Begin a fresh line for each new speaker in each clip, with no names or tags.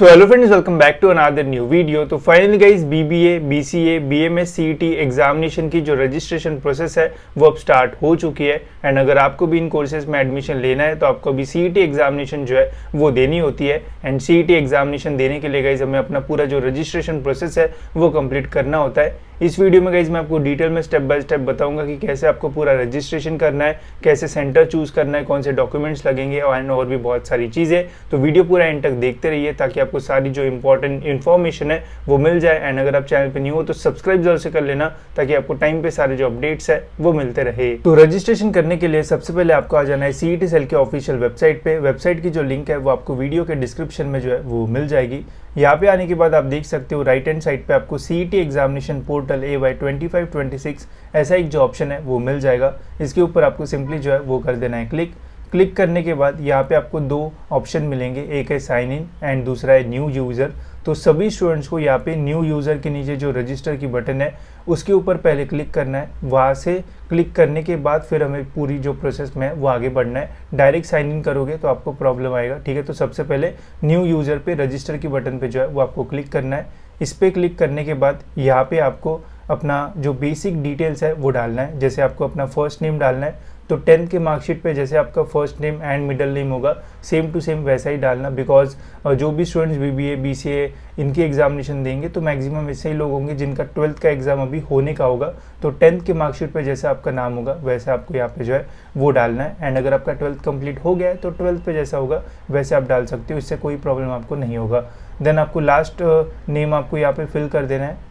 So hello friends, welcome back to another new video. तो finally guys BBA, BCA, BMS, CET examination की जो registration process है वो अब स्टार्ट हो चुकी है। एंड अगर आपको भी इन कोर्सेज में एडमिशन लेना है तो आपको अभी सीईटी एग्जामिनेशन जो है वो देनी होती है। एंड सीईटी एग्जामिनेशन देने के लिए गाइस हमें अपना पूरा जो रजिस्ट्रेशन प्रोसेस है वो कंप्लीट करना होता है। इस वीडियो में गाइस मैं आपको डिटेल में स्टेप बाय स्टेप बताऊंगा कि कैसे आपको पूरा रजिस्ट्रेशन करना है, कैसे सेंटर चूज करना है, कौन से डॉक्यूमेंट्स लगेंगे और भी बहुत सारी चीज़ें। तो वीडियो पूरा एंड तक देखते रहिए ताकि आपको सारी जो इंपॉर्टेंट इन्फॉर्मेशन है वो मिल जाए। एंड अगर आप चैनल पे न्यू हो तो सब्सक्राइब जरूर से कर लेना ताकि आपको टाइम पे सारे जो अपडेट्स है वो मिलते रहे। तो रजिस्ट्रेशन करने के लिए सबसे पहले आपको आ जाना है सीईटी सेल के ऑफिशियल वेबसाइट पे। वेबसाइट की जो लिंक है वो आपको वीडियो के डिस्क्रिप्शन में जो है वो मिल जाएगी। यहाँ पे आने के बाद आप देख सकते हो राइट हैंड साइड पे आपको सीईटी एग्जामिनेशन पोर्टल AY 25-26 ऐसा एक जो ऑप्शन है वो मिल जाएगा। इसके ऊपर आपको सिंपली जो है वो कर देना है क्लिक करने के बाद यहाँ पे आपको दो ऑप्शन मिलेंगे, एक है साइन इन एंड दूसरा है न्यू यूज़र। तो सभी स्टूडेंट्स को यहाँ पे न्यू यूज़र के नीचे जो रजिस्टर की बटन है उसके ऊपर पहले क्लिक करना है। वहाँ से क्लिक करने के बाद फिर हमें पूरी जो प्रोसेस में है वो आगे बढ़ना है। डायरेक्ट साइन इन करोगे तो आपको प्रॉब्लम आएगा, ठीक है। तो सबसे पहले न्यू यूज़र पे रजिस्टर की बटन पे जो है वो आपको क्लिक करना है। इस पर क्लिक करने के बाद यहाँ पे आपको अपना जो बेसिक डिटेल्स है वो डालना है। जैसे आपको अपना फर्स्ट नेम डालना है तो 10th के मार्कशीट पे जैसे आपका first name and middle name होगा सेम टू सेम वैसा ही डालना। बिकॉज जो भी स्टूडेंट्स बीबीए, बीसीए इनकी एग्जामिनेशन देंगे तो मैक्सिमम ऐसे ही लोग होंगे जिनका 12th का एग्जाम अभी होने का होगा। तो 10th के मार्कशीट पे जैसा आपका नाम होगा वैसा आपको यहाँ पे जो है वो डालना है। एंड अगर आपका 12th कंप्लीट हो गया है तो 12th पे जैसा होगा वैसे आप डाल सकते हो, इससे कोई प्रॉब्लम आपको नहीं होगा। देन आपको लास्ट नेम आपको यहाँ पे फिल कर देना है।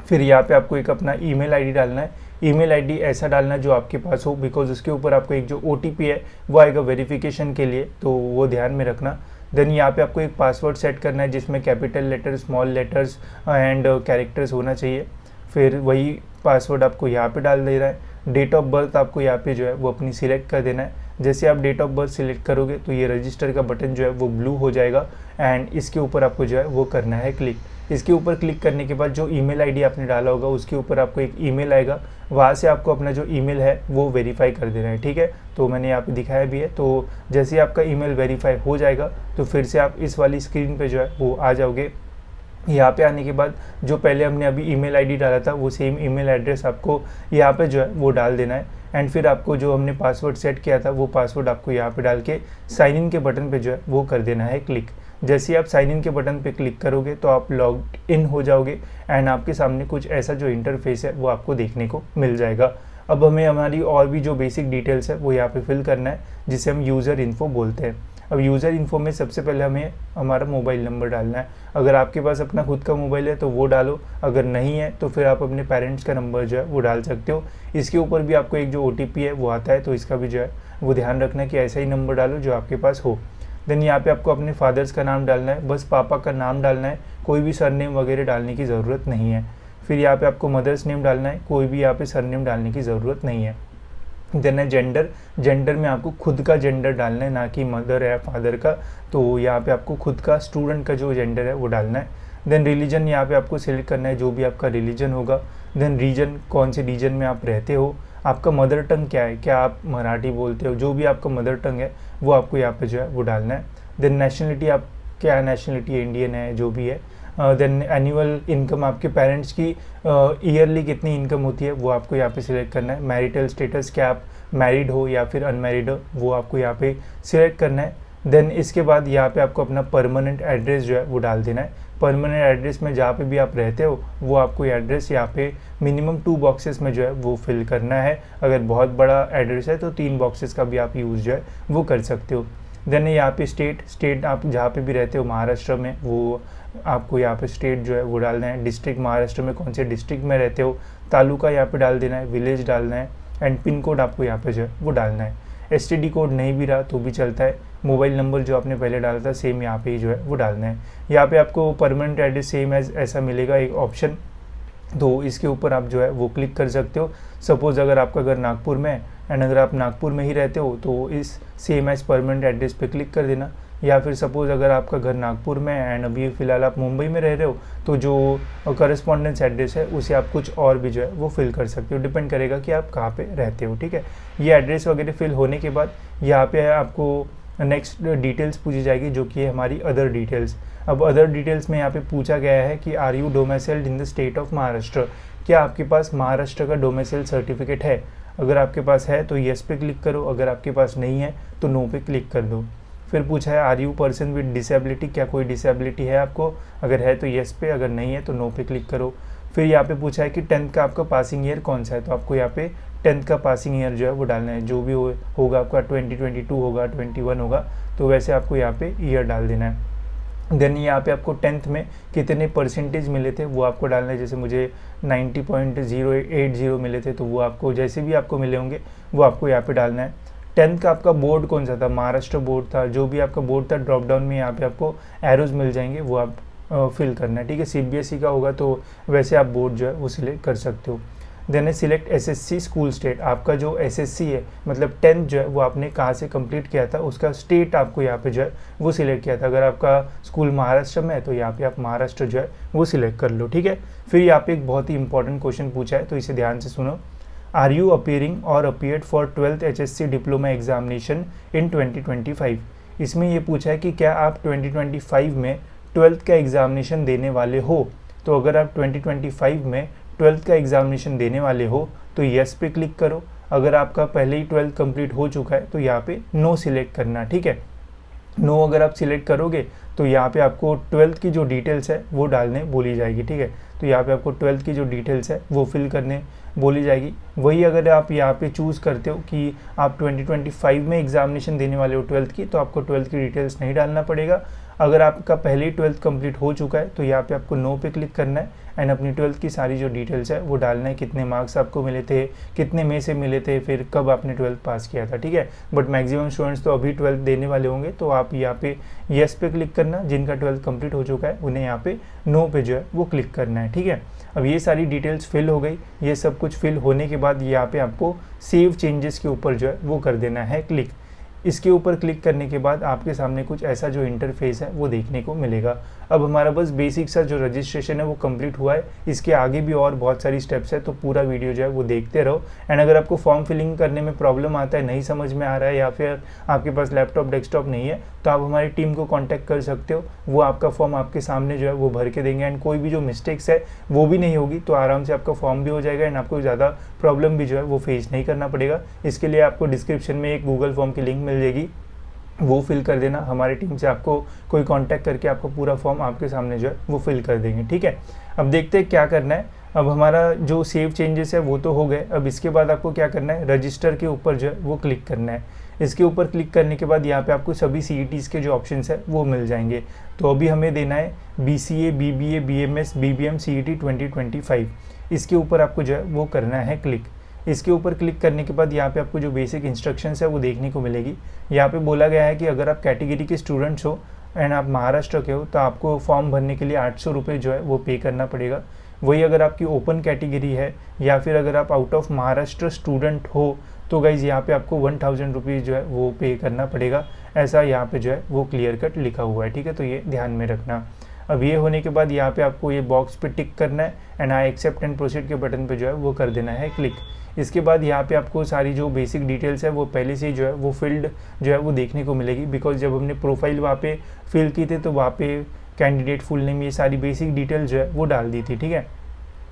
फिर यहाँ पे आपको एक अपना ईमेल आईडी डालना है। ईमेल आईडी ऐसा डालना है जो आपके पास हो, बिकॉज उसके ऊपर आपको एक जो OTP है वो आएगा वेरिफिकेशन के लिए, तो वो ध्यान में रखना। देन यहाँ पे आपको एक पासवर्ड सेट करना है जिसमें capital letters, small letters and characters होना चाहिए। फिर वही पासवर्ड आपको यहाँ पे डाल दे रहा है। डेट ऑफ बर्थ आपको यहाँ पे जो है वो अपनी सिलेक्ट कर देना है। जैसे आप डेट ऑफ बर्थ सिलेक्ट करोगे तो ये रजिस्टर का बटन जो है वो ब्लू हो जाएगा एंड इसके ऊपर आपको जो है वो करना है क्लिक। इसके ऊपर क्लिक करने के बाद जो ईमेल आईडी आपने डाला होगा उसके ऊपर आपको एक ईमेल आएगा, वहाँ से आपको अपना जो ईमेल है वो वेरीफाई कर देना है, ठीक है। तो मैंने यहाँ पे दिखाया भी है। तो जैसे ही आपका ईमेल वेरीफाई हो जाएगा तो फिर से आप इस वाली स्क्रीन पे जो है वो आ जाओगे। यहाँ पे आने के बाद जो पहले हमने अभी ईमेल आईडी डाला था वो सेम ईमेल एड्रेस आपको यहाँ पे जो है वो डाल देना है। एंड फिर आपको जो हमने पासवर्ड सेट किया था वो पासवर्ड आपको यहाँ पे डाल के साइन इन के बटन पे जो है वो कर देना है क्लिक। जैसे ही आप साइन इन के बटन पे क्लिक करोगे तो आप लॉग इन हो जाओगे एंड आपके सामने कुछ ऐसा जो इंटरफेस है वो आपको देखने को मिल जाएगा। अब हमें हमारी और भी जो बेसिक डिटेल्स है वो यहाँ पे फिल करना है जिसे हम यूज़र इन्फो बोलते हैं। अब यूज़र इन्फो में सबसे पहले हमें हमारा मोबाइल नंबर डालना है। अगर आपके पास अपना खुद का मोबाइल है तो वो डालो, अगर नहीं है तो फिर आप अपने पेरेंट्स का नंबर जो है वो डाल सकते हो। इसके ऊपर भी आपको एक जो OTP है वो आता है, तो इसका भी जो है वो ध्यान रखना है कि ऐसा ही नंबर डालो जो आपके पास हो। देन यहाँ पे आपको अपने फादर्स का नाम डालना है, बस पापा का नाम डालना है, कोई भी सरनेम वगैरह डालने की ज़रूरत नहीं है। फिर यहाँ पे आपको मदर्स नेम डालना है, कोई भी यहाँ पे सरनेम डालने की ज़रूरत नहीं है। देन है जेंडर में आपको खुद का जेंडर डालना है, ना कि मदर या फादर का। तो यहाँ पे आपको खुद का स्टूडेंट का जो जेंडर है वो डालना है। देन रिलीजन यहाँ पे आपको सिलेक्ट करना है जो भी आपका रिलीजन होगा। देन रीजन, कौन से रीजन में आप रहते हो, आपका मदर टंग क्या है, क्या आप मराठी बोलते हो, जो भी आपका मदर टंग है वो आपको यहाँ पे जो है वो डालना है। देन नेशनलिटी, आप क्या नेशनलिटी, इंडियन है जो भी है। देन एनुअल इनकम, आपके पेरेंट्स की ईयरली कितनी इनकम होती है वो आपको यहाँ पे सिलेक्ट करना है। मैरिटल स्टेटस, क्या आप मैरिड हो या फिर अनमैरिड हो, वो आपको यहाँ पे सिलेक्ट करना है। देन इसके बाद यहाँ पे आपको अपना परमानेंट एड्रेस जो है वो डाल देना है। परमानेंट एड्रेस में जहाँ पे भी आप रहते हो वो आपको एड्रेस यहाँ पे मिनिमम 2 बॉक्सेस में जो है वो फिल करना है। अगर बहुत बड़ा एड्रेस है तो 3 बॉक्सेस का भी आप यूज़ जो है वो कर सकते हो। देन यहाँ पे स्टेट आप जहाँ पे भी रहते हो महाराष्ट्र में, वो आपको यहाँ पे स्टेट जो है वो डालना है। डिस्ट्रिक्ट, महाराष्ट्र में कौन से डिस्ट्रिक्ट में रहते हो, तालुका यहाँ पे डाल देना है, विलेज डालना है एंड पिन कोड आपको यहाँ पे जो है वो डालना है। STD कोड नहीं भी रहा तो भी चलता है। मोबाइल नंबर जो आपने पहले डाला था सेम यहाँ पे ही जो है वो डालना है। यहाँ पे आपको परमानेंट एड्रेस सेम एज ऐसा मिलेगा एक ऑप्शन, तो इसके ऊपर आप जो है वो क्लिक कर सकते हो। सपोज़ अगर आपका घर नागपुर में है एंड अगर आप नागपुर में ही रहते हो तो इस सेम एज परमानेंट एड्रेस पे क्लिक कर देना। या फिर सपोज़ अगर आपका घर नागपुर में है एंड अभी फ़िलहाल आप मुंबई में रह रहे हो तो जो करस्पॉन्डेंस एड्रेस है उसे आप कुछ और भी जो है वो फिल कर सकते हो, डिपेंड करेगा कि आप कहाँ पे रहते हो, ठीक है। ये एड्रेस वगैरह फिल होने के बाद यहाँ पे आपको नेक्स्ट डिटेल्स पूछी जाएगी जो कि है हमारी अदर डिटेल्स। अब अदर डिटेल्स में यहाँ पे पूछा गया है कि are you domiciled in the state of Maharashtra, क्या आपके पास महाराष्ट्र का डोमिसाइल सर्टिफिकेट है। अगर आपके पास है तो येस पे क्लिक करो, अगर आपके पास नहीं है तो नो पे क्लिक कर दो। फिर पूछा है are you person with disability, क्या कोई डिसेबिलिटी है आपको, अगर है तो येस पे, अगर नहीं है तो नो पे क्लिक करो। फिर यहाँ पे पूछा है कि 10th का आपका पासिंग ईयर कौन सा है, तो आपको यहाँ पे 10th का पासिंग ईयर जो है वो डालना है, जो भी होगा आपका 2022 होगा 21 होगा, तो वैसे आपको यहाँ पे ईयर डाल देना है। देन यहाँ पे आपको 10th में कितने परसेंटेज मिले थे वो आपको डालना है, जैसे मुझे 90.080 मिले थे, तो वो आपको जैसे भी आपको मिले होंगे वो आपको यहाँ पे डालना है। 10th का आपका बोर्ड कौन सा था, महाराष्ट्र बोर्ड था, जो भी आपका बोर्ड था ड्रॉप डाउन में यहाँ पे आपको एरोज मिल जाएंगे, वो आप फिल करना है, ठीक है। CBSE का होगा तो वैसे आप बोर्ड जो है वो सिलेक्ट कर सकते हो। Then select SSC school state, आपका जो SSC है मतलब 10th जो है वो आपने कहाँ से कंप्लीट किया था, उसका स्टेट आपको यहाँ पे जो है वो सिलेक्ट किया था। अगर आपका स्कूल महाराष्ट्र में है तो यहाँ पे आप महाराष्ट्र जो है वो सिलेक्ट कर लो, ठीक है। फिर यहाँ पे एक बहुत ही इंपॉर्टेंट क्वेश्चन पूछा है, तो इसे ध्यान से सुनो। आर यू अपीयरिंग और appeared for 12th HSC diploma examination in 2025। इसमें ये पूछा है कि क्या आप 2025 में 12th का एग्जामिनेशन देने वाले हो। तो अगर आप 2025 में 12th का एग्जामिनेशन देने वाले हो तो येस पे क्लिक करो, अगर आपका पहले ही 12th कंप्लीट हो चुका है तो यहाँ पे नो सिलेक्ट करना, ठीक है। नो अगर आप सिलेक्ट करोगे तो यहाँ पे आपको 12th की जो डिटेल्स है वो डालने बोली जाएगी, ठीक है। तो यहाँ पे आपको 12th की जो डिटेल्स है वो फिल करने बोली जाएगी। वही अगर आप यहाँ पे चूज़ करते हो कि आप 2025 में एग्जामिनेशन देने वाले हो 12th की, तो आपको 12th की डिटेल्स नहीं डालना पड़ेगा। अगर आपका पहले ही 12th कंप्लीट हो चुका है तो यहाँ पे आपको नो पे क्लिक करना है एंड अपनी 12th की सारी जो डिटेल्स है वो डालना है, कितने मार्क्स आपको मिले थे, कितने में से मिले थे, फिर कब आपने 12th पास किया था, ठीक है। बट मैक्सिमम स्टूडेंट्स तो अभी 12th देने वाले होंगे, तो आप यहाँ पे येस पे क्लिक करना, जिनका 12th कंप्लीट हो चुका है उन्हें यहाँ पे नो पे जो है वो क्लिक करना है, ठीक है। अब ये सारी डिटेल्स फिल हो गई, ये सब कुछ फिल होने के बाद यहाँ पे आपको सेव चेंजेस के ऊपर जो है वो कर देना है क्लिक। इसके ऊपर क्लिक करने के बाद आपके सामने कुछ ऐसा जो इंटरफेस है वो देखने को मिलेगा। अब हमारा बस बेसिक सा जो रजिस्ट्रेशन है वो कंप्लीट हुआ है, इसके आगे भी और बहुत सारी स्टेप्स है, तो पूरा वीडियो जो है वो देखते रहो। एंड अगर आपको फॉर्म फिलिंग करने में प्रॉब्लम आता है, नहीं समझ में आ रहा है या फिर आपके पास लैपटॉप डेस्कटॉप नहीं है, तो आप हमारी टीम को कॉन्टैक्ट कर सकते हो, वो आपका फॉर्म आपके सामने जो है वो भर के देंगे एंड कोई भी जो मिस्टेक्स है वो भी नहीं होगी, तो आराम से आपका फॉर्म भी हो जाएगा एंड आपको ज़्यादा प्रॉब्लम भी जो है वो फेस नहीं करना पड़ेगा। इसके लिए आपको डिस्क्रिप्शन में एक गूगल फॉर्म की लिंक मिल जाएगी, वो फिल कर देना, हमारी टीम से आपको कोई कांटेक्ट करके आपको पूरा फॉर्म आपके सामने जो है वो फिल कर देंगे, ठीक है। अब देखते हैं क्या करना है। अब हमारा जो सेव चेंजेस है वो तो हो गए, अब इसके बाद आपको क्या करना है, रजिस्टर के ऊपर जो है वो क्लिक करना है। इसके ऊपर क्लिक करने के बाद यहाँ पे आपको सभी CETs के जो ऑप्शंस है वो मिल जाएंगे। तो अभी हमें देना है BCA, BBA, BMS, BBM CET 2025, इसके ऊपर आपको जो है वो करना है क्लिक। इसके ऊपर क्लिक करने के बाद यहाँ पे आपको जो बेसिक इंस्ट्रक्शंस है वो देखने को मिलेगी। यहाँ पे बोला गया है कि अगर आप कैटेगरी के स्टूडेंट्स हो एंड आप महाराष्ट्र के हो तो आपको फॉर्म भरने के लिए 800 रुपये जो है वो पे करना पड़ेगा। वही अगर आपकी ओपन कैटेगरी है या फिर अगर आप आउट ऑफ महाराष्ट्र स्टूडेंट हो तो गाइज यहाँ पे आपको 1000 रुपीज़ जो है वो पे करना पड़ेगा, ऐसा यहाँ पे जो है वो क्लियर कट लिखा हुआ है, ठीक है। तो ये ध्यान में रखना। अब ये होने के बाद यहाँ पे आपको ये बॉक्स पे टिक करना है and I accept and proceed के बटन पे जो है वो कर देना है क्लिक। इसके बाद यहाँ पे आपको सारी जो बेसिक डिटेल्स है वो पहले से ही जो है वो फील्ड जो है वो देखने को मिलेगी, बिकॉज जब हमने प्रोफाइल वहाँ पे फिल की थी तो वहाँ पे कैंडिडेट फुल नेम ये सारी बेसिक डिटेल्स जो है वो डाल दी थी, ठीक है।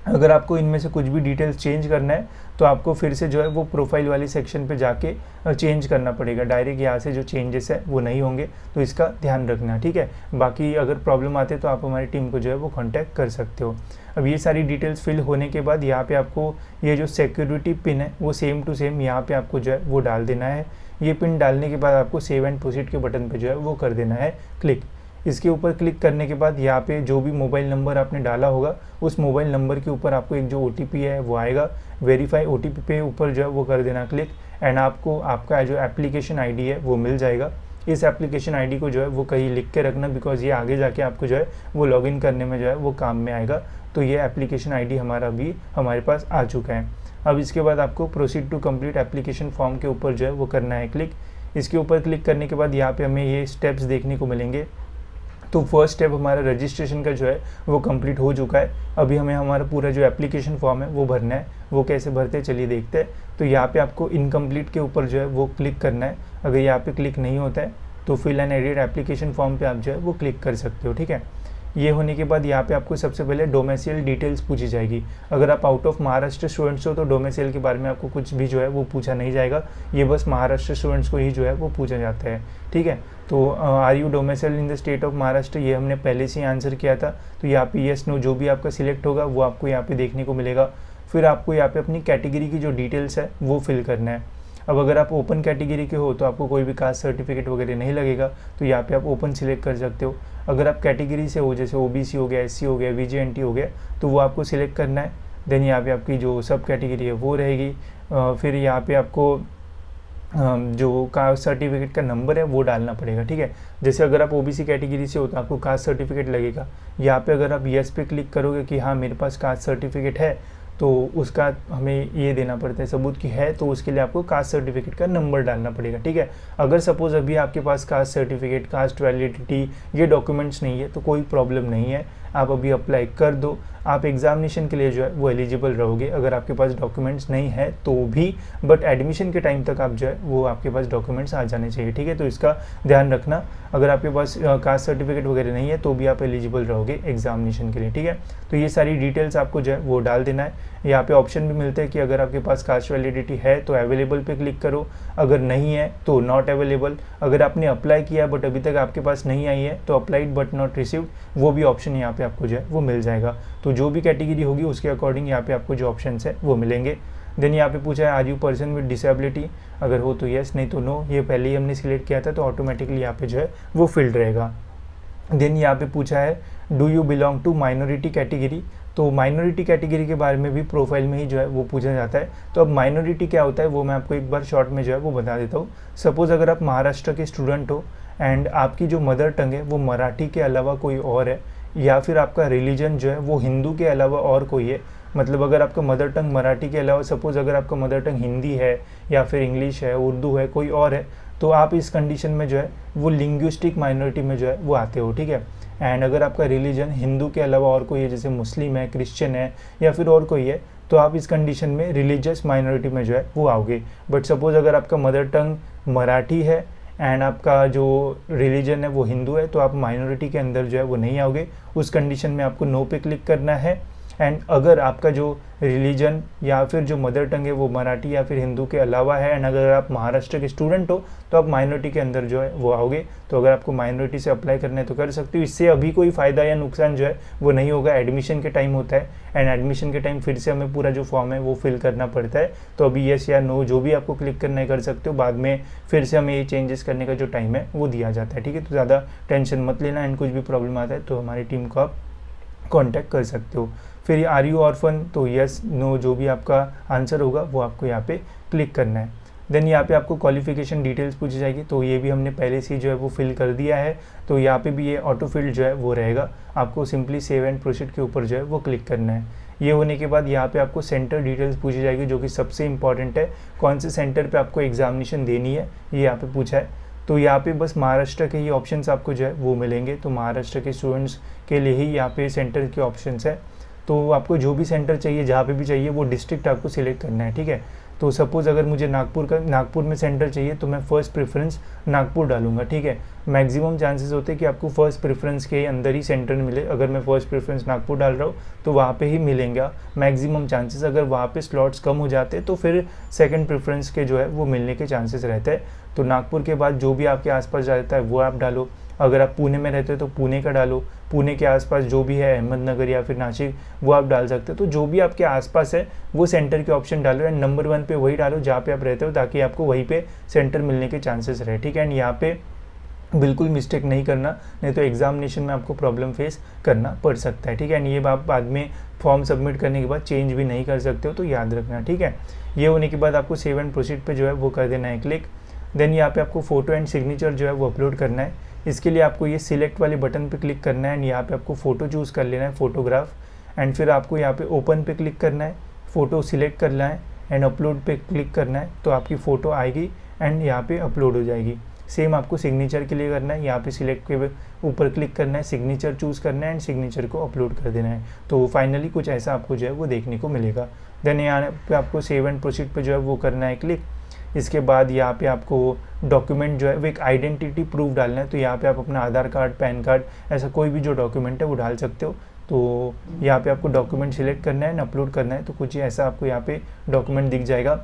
अगर आपको इनमें से कुछ भी डिटेल्स चेंज करना है तो आपको फिर से जो है वो प्रोफाइल वाली सेक्शन पे जाके चेंज करना पड़ेगा, डायरेक्ट यहाँ से जो चेंजेस है वो नहीं होंगे, तो इसका ध्यान रखना, ठीक है। बाकी अगर प्रॉब्लम आते तो आप हमारी टीम को जो है वो कांटेक्ट कर सकते हो। अब ये सारी डिटेल्स फिल होने के बाद यहाँ पे आपको ये जो सिक्योरिटी पिन है वो सेम टू सेम यहाँ पे आपको जो है वो डाल देना है। ये पिन डालने के बाद आपको सेव एंड प्रोसीड के बटन पे जो है वो कर देना है क्लिक। इसके ऊपर क्लिक करने के बाद यहाँ पे जो भी मोबाइल नंबर आपने डाला होगा उस मोबाइल नंबर के ऊपर आपको एक जो OTP है वो आएगा, वेरीफाई OTP पे ऊपर जो है वो कर देना क्लिक एंड आपको आपका जो एप्लीकेशन ID है वो मिल जाएगा। इस एप्लीकेशन ID को जो है वो कहीं लिख के रखना, बिकॉज ये आगे जाके आपको जो है वो लॉगिन करने में जो है वो काम में आएगा। तो ये एप्लीकेशन ID हमारा भी हमारे पास आ चुका है। अब इसके बाद आपको proceed to complete application form के ऊपर जो है वो करना है क्लिक। इसके ऊपर क्लिक करने के बाद यहाँ पे हमें ये स्टेप्स देखने को मिलेंगे। तो फर्स्ट स्टेप हमारा रजिस्ट्रेशन का जो है वो कंप्लीट हो चुका है। अभी हमें हमारा पूरा जो एप्लीकेशन फॉर्म है वो भरना है, वो कैसे भरते हैं चलिए देखते हैं। तो यहाँ पे आपको इनकम्प्लीट के ऊपर जो है वो क्लिक करना है। अगर यहाँ पे क्लिक नहीं होता है तो fill and edit application form पे आप जो है वो क्लिक कर सकते हो। ठीक है, ये होने के बाद यहाँ पे आपको सबसे पहले डोमेसियल डिटेल्स पूछी जाएगी। अगर आप आउट ऑफ महाराष्ट्र स्टूडेंट्स हो तो डोमेसियल के बारे में आपको कुछ भी जो है वो पूछा नहीं जाएगा, ये बस महाराष्ट्र स्टूडेंट्स को ही जो है वो पूछा जाता है। ठीक है, तो are you domicile in the state of Maharashtra, ये हमने पहले से ही आंसर किया था। तो यहाँ पे येस नो जो भी आपका सिलेक्ट होगा वो आपको यहाँ पे देखने को मिलेगा। फिर आपको यहाँ पे अपनी कैटेगरी की जो डिटेल्स है वो फिल करना है। अब अगर आप ओपन कैटेगरी के हो तो आपको कोई भी कास्ट सर्टिफिकेट वगैरह नहीं लगेगा, तो यहाँ पे आप ओपन सिलेक्ट कर सकते हो। अगर आप कैटेगरी से हो, जैसे ओबीसी हो गया, एससी हो गया, वीजेएनटी हो गया, तो वो आपको सिलेक्ट करना है। देन यहाँ पे आपकी जो सब कैटेगरी है वो रहेगी। फिर यहाँ पे आपको जो कास्ट सर्टिफिकेट का नंबर है वो डालना पड़ेगा। ठीक है, जैसे अगर आप ओबीसी कैटेगरी से हो तो आपको कास्ट सर्टिफिकेट लगेगा। यहाँ पे अगर आप येस पे क्लिक करोगे कि हाँ मेरे पास कास्ट सर्टिफिकेट है, तो उसका हमें ये देना पड़ता है सबूत की है, तो उसके लिए आपको कास्ट सर्टिफिकेट का नंबर डालना पड़ेगा। ठीक है, अगर सपोज अभी आपके पास कास्ट सर्टिफिकेट, कास्ट वैलिडिटी ये डॉक्यूमेंट्स नहीं है तो कोई प्रॉब्लम नहीं है, आप अभी अप्लाई कर दो, आप एग्जामिनेशन के लिए जो है वो एलिजिबल रहोगे अगर आपके पास डॉक्यूमेंट्स नहीं है तो भी, बट एडमिशन के टाइम तक आप जो है वो आपके पास डॉक्यूमेंट्स आ जाने चाहिए। ठीक है, तो इसका ध्यान रखना, अगर आपके पास कास्ट सर्टिफिकेट वगैरह नहीं है तो भी आप एलिजिबल रहोगे एग्जामिनेशन के लिए। ठीक है, तो ये सारी डिटेल्स आपको जो है वो डाल देना है। यहाँ पे ऑप्शन भी मिलते हैं कि अगर आपके पास कास्ट वैलिडिटी है तो अवेलेबल पे क्लिक करो, अगर नहीं है तो नॉट अवेलेबल। अगर आपने अप्लाई किया बट अभी तक आपके पास नहीं आई है तो अप्लाइड बट नॉट रिसीव्ड, वो भी ऑप्शन यहाँ पे आपको जो है वो मिल जाएगा। तो जो भी कैटेगरी होगी उसके अकॉर्डिंग यहाँ पे आपको जो ऑप्शन है वो मिलेंगे। देन यहाँ पे पूछा है are you person with disability, अगर हो तो येस, नहीं तो नो। ये पहले ही हमने सिलेक्ट किया था तो ऑटोमेटिकली यहाँ पे जो है वो फिल्ड रहेगा। देन यहाँ पे पूछा है do you belong to minority category, तो माइनॉरिटी कैटेगरी के बारे में भी प्रोफाइल में ही जो है वो पूछा जाता है। तो अब माइनॉरिटी क्या होता है वो मैं आपको एक बार शॉर्ट में जो है वो बता देता हूँ। सपोज़ अगर आप महाराष्ट्र के स्टूडेंट हो एंड आपकी जो मदर टंग है वो मराठी के अलावा कोई और है, या फिर आपका रिलीजन जो है वो हिंदू के अलावा और कोई है, मतलब अगर आपका मदर टंग मराठी के अलावा सपोज़ अगर आपका मदर टंग हिंदी है या फिर इंग्लिश है, उर्दू है, कोई और है, तो आप इस कंडीशन में जो है वो लिंग्विस्टिक माइनॉरिटी में जो है वो आते हो। ठीक है, एंड अगर आपका रिलीजन हिंदू के अलावा और कोई है, जैसे मुस्लिम है, क्रिश्चियन है या फिर और कोई है, तो आप इस कंडीशन में रिलीजियस माइनॉरिटी में जो है वो आओगे। बट सपोज़ अगर आपका मदर टंग मराठी है एंड आपका जो रिलीजन है वो हिंदू है, तो आप माइनॉरिटी के अंदर जो है वो नहीं आओगे। उस कंडीशन में आपको नो पे क्लिक करना है। एंड अगर आपका जो रिलीजन या फिर जो मदर टंग है वो मराठी या फिर हिंदू के अलावा है एंड अगर आप महाराष्ट्र के स्टूडेंट हो तो आप माइनॉरिटी के अंदर जो है वो आओगे। तो अगर आपको माइनॉरिटी से अप्लाई करना है तो कर सकते हो। इससे अभी कोई फ़ायदा या नुकसान जो है वो नहीं होगा। एडमिशन के टाइम होता है एंड एडमिशन के टाइम फिर से हमें पूरा जो फॉर्म है वो फिल करना पड़ता है। तो अभी येस या नो जो भी आपको क्लिक करना है कर सकते हो, बाद में फिर से हमें ये चेंजेस करने का जो टाइम है वो दिया जाता है। ठीक है, तो ज़्यादा टेंशन मत लेना एंड कुछ भी प्रॉब्लम आता है तो हमारी टीम को आप कांटेक्ट कर सकते हो। फिर आर यू ऑर्फन, तो यस नो जो भी आपका आंसर होगा वो आपको यहाँ पे क्लिक करना है। देन यहाँ पे आपको क्वालिफिकेशन डिटेल्स पूछी जाएगी, तो ये भी हमने पहले से जो है वो फिल कर दिया है। तो यहाँ पे भी ये ऑटो फिल्ड जो है वो रहेगा, आपको सिंपली सेव एंड प्रोसीड के ऊपर जो है वो क्लिक करना है। ये होने के बाद यहाँ पे आपको सेंटर डिटेल्स पूछी जाएगी, जो कि सबसे इंपॉर्टेंट है। कौन से सेंटर पे आपको एग्जामिनेशन देनी है ये यहाँ पे पूछा है। तो यहाँ पे बस महाराष्ट्र के ही ऑप्शंस आपको जो है वो मिलेंगे। तो महाराष्ट्र के स्टूडेंट्स के लिए ही यहाँ पे सेंटर के ऑप्शंस है। तो आपको जो भी सेंटर चाहिए, जहाँ पे भी चाहिए, वो डिस्ट्रिक्ट आपको सिलेक्ट करना है। ठीक है, तो सपोज़ अगर मुझे नागपुर में सेंटर चाहिए तो मैं फ़र्स्ट प्रेफरेंस नागपुर डालूंगा। ठीक है, मैक्सिमम चांसेस होते हैं कि आपको फर्स्ट प्रेफरेंस के अंदर ही सेंटर मिले। अगर मैं फर्स्ट प्रेफरेंस नागपुर डाल रहा हूँ तो वहाँ पे ही मिलेंगे मैक्सिमम चांसेस। अगर वहाँ पे स्लॉट्स कम हो जाते हैं तो फिर सेकंड प्रेफरेंस के जो है वो मिलने के चांसेस रहते हैं। तो नागपुर के बाद जो भी आपके आसपास रहता है वो आप डालो। अगर आप पुणे में रहते हो तो पुणे का डालो। पुणे के आसपास जो भी है, अहमदनगर या फिर नासिक, वो आप डाल सकते हो। तो जो भी आपके आसपास है वो सेंटर के ऑप्शन डालो एंड नंबर 1 पे वही डालो जहाँ पे आप रहते हो, ताकि आपको वहीं पे सेंटर मिलने के चांसेस रहे। ठीक है, एंड यहाँ पे बिल्कुल मिस्टेक नहीं करना, नहीं तो एग्जामिनेशन में आपको प्रॉब्लम फेस करना पड़ सकता है। ठीक है, एंड ये आप बाद में फॉर्म सबमिट करने के बाद चेंज भी नहीं कर सकते हो, तो याद रखना। ठीक है, ये होने के बाद आपको सेव एंड प्रोसीड पे जो है वो कर देना है क्लिक। देन यहाँ पे आपको फ़ोटो एंड सिग्नेचर जो है वो अपलोड करना है। इसके लिए आपको ये सिलेक्ट वाले बटन पे क्लिक करना है एंड यहाँ पे आपको फ़ोटो चूज़ कर लेना है, फोटोग्राफ। एंड फिर आपको यहाँ पे ओपन पे क्लिक करना है, फ़ोटो सिलेक्ट करना है एंड अपलोड पे क्लिक करना है। तो आपकी फ़ोटो आएगी एंड यहाँ पे अपलोड हो जाएगी। सेम आपको सिग्नेचर के लिए करना है, यहाँ पे सिलेक्ट के ऊपर क्लिक करना है, सिग्नेचर चूज़ करना है एंड सिग्नेचर को अपलोड कर देना है। तो फाइनली कुछ ऐसा आपको जो है वो देखने को मिलेगा। देन यहाँ पे आपको सेव एंड प्रोसीड पे जो है वो करना है क्लिक। इसके बाद यहाँ पे आपको डॉक्यूमेंट जो है वो एक आइडेंटिटी प्रूफ डालना है। तो यहाँ पे आप अपना आधार कार्ड, पैन कार्ड, ऐसा कोई भी जो डॉक्यूमेंट है वो डाल सकते हो। तो यहाँ पे आपको डॉक्यूमेंट सिलेक्ट करना है, अपलोड करना है। तो कुछ ऐसा आपको यहाँ पे डॉक्यूमेंट दिख जाएगा।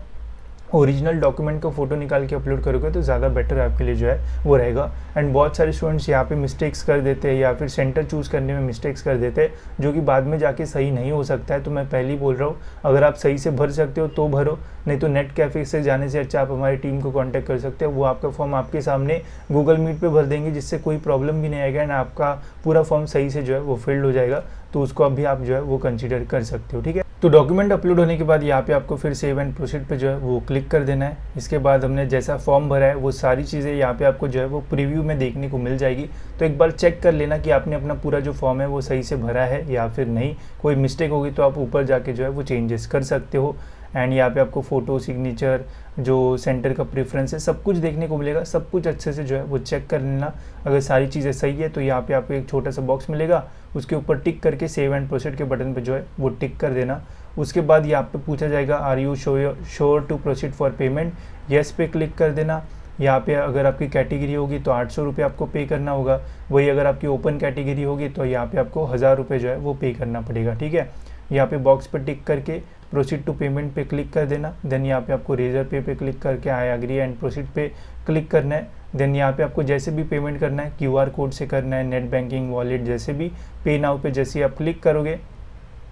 ओरिजिनल डॉक्यूमेंट का फोटो निकाल के अपलोड करोगे तो ज़्यादा बेटर आपके लिए जो है वो रहेगा। एंड बहुत सारे स्टूडेंट्स यहाँ पे मिस्टेक्स कर देते हैं या फिर सेंटर चूज़ करने में मिस्टेक्स कर देते हैं, जो कि बाद में जाके सही नहीं हो सकता है। तो मैं पहले ही बोल रहा हूँ, अगर आप सही से भर सकते हो तो भरो, नहीं तो नेट कैफे से जाने से अच्छा आप हमारी टीम को कॉन्टैक्ट कर सकते हो। वो आपका फॉर्म आपके सामने गूगल मीट पर भर देंगे, जिससे कोई प्रॉब्लम भी नहीं आएगा एंड आपका पूरा फॉर्म सही से जो है वो फिल्ड हो जाएगा। तो उसको अभी आप जो है वो कंसिडर कर सकते हो, ठीक है। तो डॉक्यूमेंट अपलोड होने के बाद यहाँ पे आपको फिर सेव एंड प्रोसीड पे जो है वो क्लिक कर देना है। इसके बाद हमने जैसा फॉर्म भरा है वो सारी चीज़ें यहाँ पे आपको जो है वो प्रीव्यू में देखने को मिल जाएगी। तो एक बार चेक कर लेना कि आपने अपना पूरा जो फॉर्म है वो सही से भरा है या फिर नहीं। कोई मिस्टेक होगी तो आप ऊपर जाके जो है वो चेंजेस कर सकते हो। एंड यहाँ पे आपको फ़ोटो, सिग्नेचर, जो सेंटर का प्रेफरेंस है, सब कुछ देखने को मिलेगा। सब कुछ अच्छे से जो है वो चेक कर लेना। अगर सारी चीज़ें सही है तो यहाँ पे आपको एक छोटा सा बॉक्स मिलेगा, उसके ऊपर टिक करके सेव एंड प्रोसीड के बटन पे जो है वो टिक कर देना। उसके बाद यहाँ पे पूछा जाएगा are you sure to proceed for payment, yes पे क्लिक कर देना। यहाँ पे अगर आपकी कैटेगरी होगी तो 800 रुपये आपको पे करना होगा। वही अगर आपकी ओपन कैटेगरी होगी तो यहाँ पे आपको 1000 रुपये जो है वो पे करना पड़ेगा, ठीक है। यहाँ पे बॉक्स पर टिक करके प्रोसीड टू पेमेंट पे क्लिक कर देना। देन यहाँ पे आपको रेजर पे क्लिक करके आई एग्री एंड प्रोसीड पे क्लिक करना है। देन यहाँ पे आपको जैसे भी पेमेंट करना है, QR कोड से करना है, नेट बैंकिंग, वॉलेट, जैसे भी पे नाउ पे जैसे ही आप क्लिक करोगे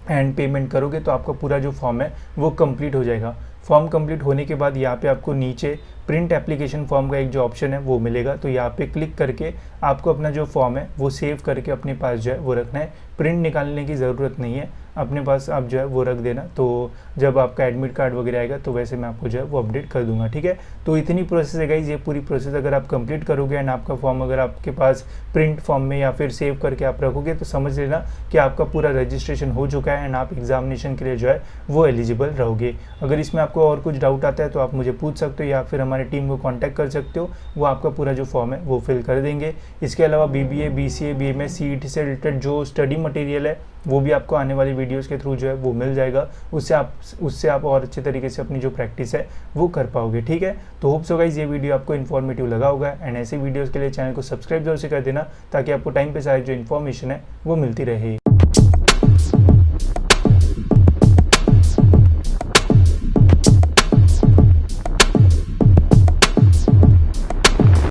एंड पेमेंट करोगे तो आपका पूरा जो फॉर्म है वो कंप्लीट हो जाएगा। फॉर्म कंप्लीट होने के बाद यहाँ पे आपको नीचे प्रिंट एप्लीकेशन फॉर्म का एक जो ऑप्शन है वो मिलेगा। तो यहाँ पे क्लिक करके आपको अपना जो फॉर्म है वो सेव करके अपने पास जो है वो रखना है। प्रिंट निकालने की ज़रूरत नहीं है, अपने पास आप जो है वो रख देना। तो जब आपका एडमिट कार्ड वगैरह आएगा तो वैसे मैं आपको जो है वो अपडेट कर दूंगा, ठीक है। तो इतनी प्रोसेस है गाइस, ये पूरी प्रोसेस अगर आप कंप्लीट करोगे एंड आपका फॉर्म अगर आपके पास प्रिंट फॉर्म में या फिर सेव करके आप रखोगे तो समझ लेना कि आपका पूरा रजिस्ट्रेशन हो चुका है एंड आप एग्जामिनेशन के लिए जो है वो एलिजिबल रहोगे। अगर इसमें आपको और कुछ डाउट आता है तो आप मुझे पूछ सकते हो या फिर हमारी टीम को कॉन्टैक्ट कर सकते हो, वो आपका पूरा जो फॉर्म है वो फिल कर देंगे। इसके अलावा BBA, BCA, BMS, CET से रिलेटेड जो स्टडी मटेरियल है वो भी आपको आने वाली वीडियोस के थ्रू जो है वो मिल जाएगा। उससे आप और अच्छे तरीके से अपनी जो प्रैक्टिस है वो कर पाओगे, ठीक है। तो होप सो गाइस ये वीडियो आपको इन्फॉर्मेटिव लगा होगा एंड ऐसे वीडियोस के लिए चैनल को सब्सक्राइब जरूर से कर देना ताकि आपको टाइम पे सारी जो इन्फॉर्मेशन है वो मिलती रहे।